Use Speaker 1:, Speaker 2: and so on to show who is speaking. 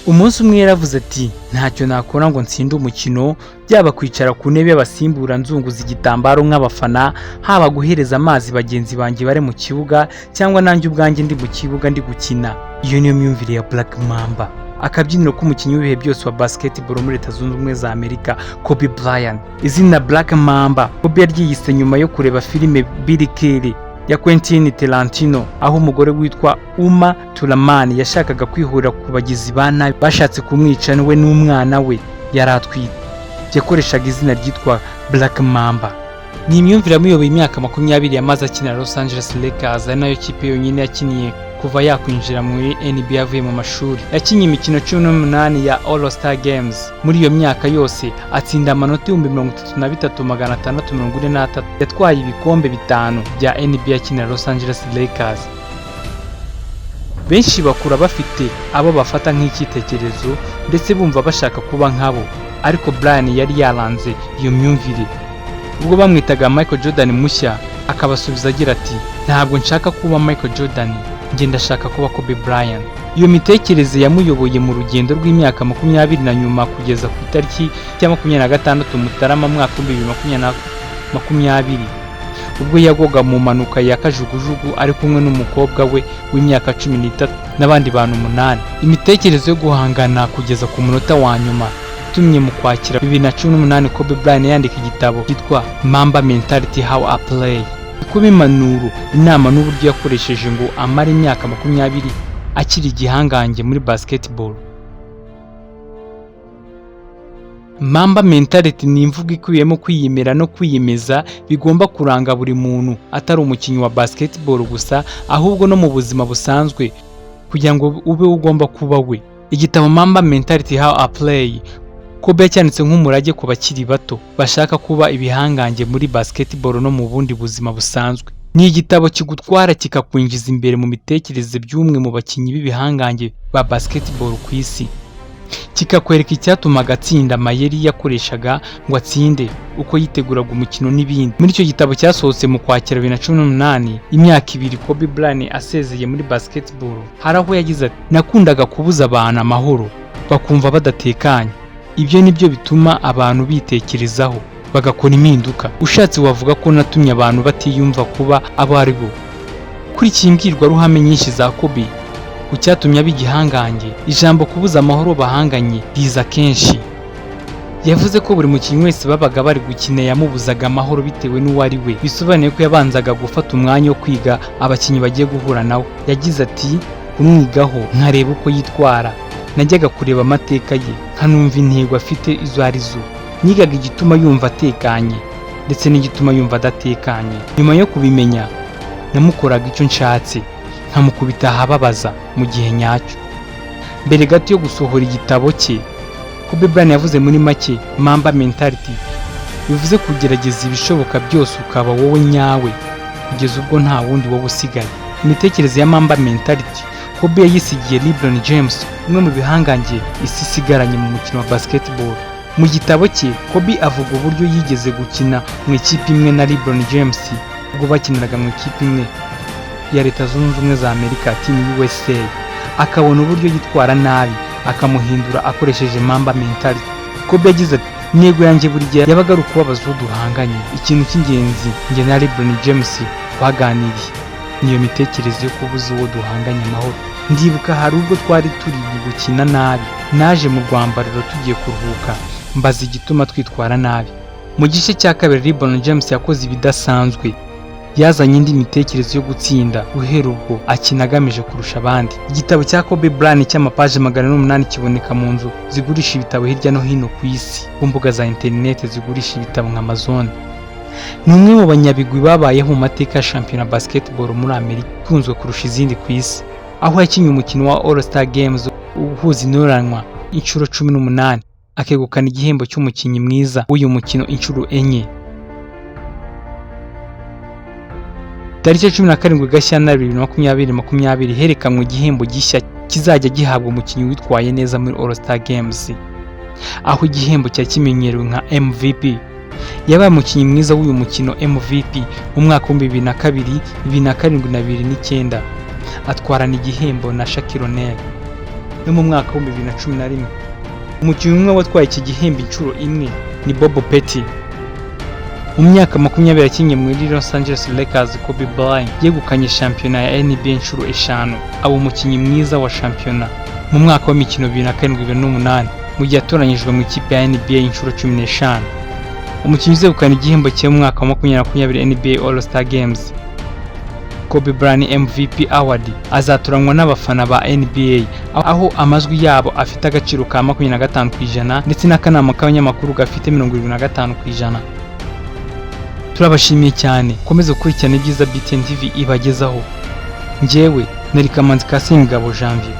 Speaker 1: Umunsi umwe yaravuze ati ntacyo nakora ngo nsinde umukino, byaba kwicara ku ntebe y'abasimbura nzunguza igitambaro nk'abafana, haba guhereza amazi bagenzi banjye bare mu kibuga, cyangwa nanjye ubwanjye ndi mu kibuga ndi gukina. Iyo niyo myumvire ya Black Mamba. Akabyiniro k'umukinnyi w'ibihe byose wa basketball muri Leta Zunze Ubumwe za Amerika, Kobe Bryant. Izina Black Mamba Kobe yaryiyise nyuma yo kureba filime Billy Kelly ya Quentin Tarantino, aho umugore witwa Uma Thurman yashakaga kwihurira ku bagizi ba nabi bashatse kumwica we n'umwana we yari atwite. Yakoreshaga izina ryitwa Black Mamba. Ni imyumvire yamuyoboye imyaka 20 yamaze akina Los Angeles Lakers, ari nayo kipe yonyine yakiniye kuva yakwinjira muri NBA avuye mu mashuri. Yakinnye imikino 18 ya All Star Games. Muri iyo myaka yose atsinda amanota 33,643. Yatwaye ibikombe 5 bya NBA akina Los Angeles Lakers. Benshi bakura bafite abo bafata nk'icyitegererezo ndetse bumva bashaka kuba nkabo, ariko Brian yari yaranze iyo myumvire. Ubwo bamwitaga Michael Jordan Mushya, akabasubiza agira ati ntabwo nshaka kuba Michael Jordan, njye ndashaka kuba Kobe Bryant. Iyo mitekerereze yamuyoboye mu rugendo rw'imyaka 20 na nyuma kugeza ku itariki ya 26 Mutarama mwaka 2020, ubwo yagoga mu manuka ya kajugujugu ari kumwe n'umukobwa we w'imyaka 13 n'abandi bantu 8. Imitekerereze yo guhangana kugeza ku munota wa nyuma tumye mu kwakira 2018 Kobe Bryant yandika igitabo cyitwa Mamba Mentality How I Play. Kuba impanuro, inama n'uburyo yakoresheje ngo amara imyaka 20 akiri igihangange muri basketball. Mamba Mentality ni imvugo ikubiyemo kwiyemera no kwiyemeza bigomba kuranga buri muntu, atari umukinnyi wa basketball gusa, ahubwo no mu buzima busanzwe kugira ngo ube ugomba kuba we. Igitabo Mamba Mentality How I Play Kobe yacyanditse nk'umurage ku bakiri bato bashaka kuba ibihangange muri basketball no mu bundi buzima busanzwe. Ni igitabo kigutwara kikakwinjiza imbere mu mitekerereze by'umwe mu bakinnyi b'ibihangange ba basketball ku isi, kikakwereka icyatuma agatsinda amayeri yakoreshaga ngo atsinde, uko yiteguraga umukino n'ibindi. Muri icyo gitabo cyasohotse mu kwakira 2018, imyaka 2 Kobe Bryant asezeye muri basketball, hari aho yagize ati nakundaga kubuza abantu amahoro bakumva badatekanye. Ibyo nibyo bituma abantu bitekerezaho bagakora impinduka. Ushatse wavuga ko natumye abantu batiyumva kuba abo ari bo. Kuri kimbwirwa ruhame nyinshi za Kobe ku cyatumye abigihangange, ijambo kubuza amahoro bahanganye riza kenshi. Yavuze ko buri mukinnyi wese babaga bari gukina yamubuzaga amahoro bitewe n'uwo ari we, bisobanuye ko yabanzaga gufata umwanya wo kwiga abakinnyi bagiye guhura nawe. Yagize ati kumwigaho nkareba uko yitwara, najyaga kureba amateka ye nkanumva intego afite izo arizo, nigaga igituma yumva atekanye ndetse n'igituma yumva adatekanye. Nyuma yo kubimenya namukoraga icyo nshatse, nkamukubita ahababaza mu gihe nyacyo. Mbere gato yo gusohora igitabo cye, Kobe Bryant yavuze muri make Mamba Mentality bivuze kugerageza ibishoboka byose ukaba wowe nyawe kugeza ubwo nta wundi wowe usigaye. Imitekerereze ya Mamba Mentality Kobe yayisigiye LeBron James, umwe mu bihangange isi isigaranye mu mukino wa basketball. Mu gitabo cye Kobe avuga uburyo yigeze gukina mu ikipe imwe na LeBron James ubwo bakiniraga mu ikipe imwe ya Leta Zunze Ubumwe za Amerika, Team USA, akabona uburyo yitwara nabi akamuhindura akoresheje Mamba Mentality. Kobe yagize ati intego yanjye buri gihe yabaga ari ukubabaza uwo duhanganye. Ikintu cy'ingenzi njye na LeBron James twaganiriye niyo mitekerereze yo kubuza uwo duhanganye amahoro. Ndibuka hari ubwo twari turi gukina nabi, naje mu rwambariro tugiye kuruhuka, mbaza igituma twitwara nabi. Mu gice cya kabiri LeBron James yakoze ibidasanzwe, yazanye indi mitekerereze yo gutsinda, guhera ubwo akina agamije kurusha abandi. Igitabo cya Kobe Bryant cy'amapaje 800 kiboneka mu nzu zigurisha ibitabo hirya no hino ku isi, ku mbuga za internet zigurisha ibitabo nka Amazon. Ni umwe mu banyabigwi babayeho mu mateka ya shampiyona basketball muri Amerika ikunzwe kurusha izindi ku isi, aho yakinnye umukino wa All Star Games uhuza intoranwa inshuro 18, akegukana igihembo cy'umukinnyi mwiza w'uyu mukino inshuro 4. Tariki 17 Gashyantare 2020 herekanwe igihembo gishya kizajya gihabwa umukinnyi witwaye neza muri All Star Games, aho igihembo cya kimenyerewe nka MVP. Yabaye umukinnyi mwiza w'uyu mukino MVP mu mwaka wa 2002, 2007 na 2009, atwarana igihembo na Shaquille O'Neal. no mu mwaka wa 2011. Umukinnyi umwe watwaye iki gihembo inshuro imwe ni Bob Pettit. Mu myaka 20 yakinnye muri Los Angeles Lakers, Kobe Bryant yegukanye shampiyona ya NBA inshuro 5, aba umukinnyi mwiza wa shampiyona mu mwaka w'imikino 2007-2008 mu gihe yatoranyijwe mu ikipe ya NBA inshuro 15. Umukinnyi uzegukana igihembo cye mu mwaka wa 2020 NBA All-Star Games, Kobe Bryant MVP Award, azatoranwa n'abafana ba NBA aho amajwi yabo afite agaciro ka 25% ndetse n'akanama k'abanyamakuru gafite 75%. Turabashimiye cyane, komeza gukurikirana ibyiza BTN TV ibagezaho. Njyewe nari Kamanzi Kasingabo Janvier.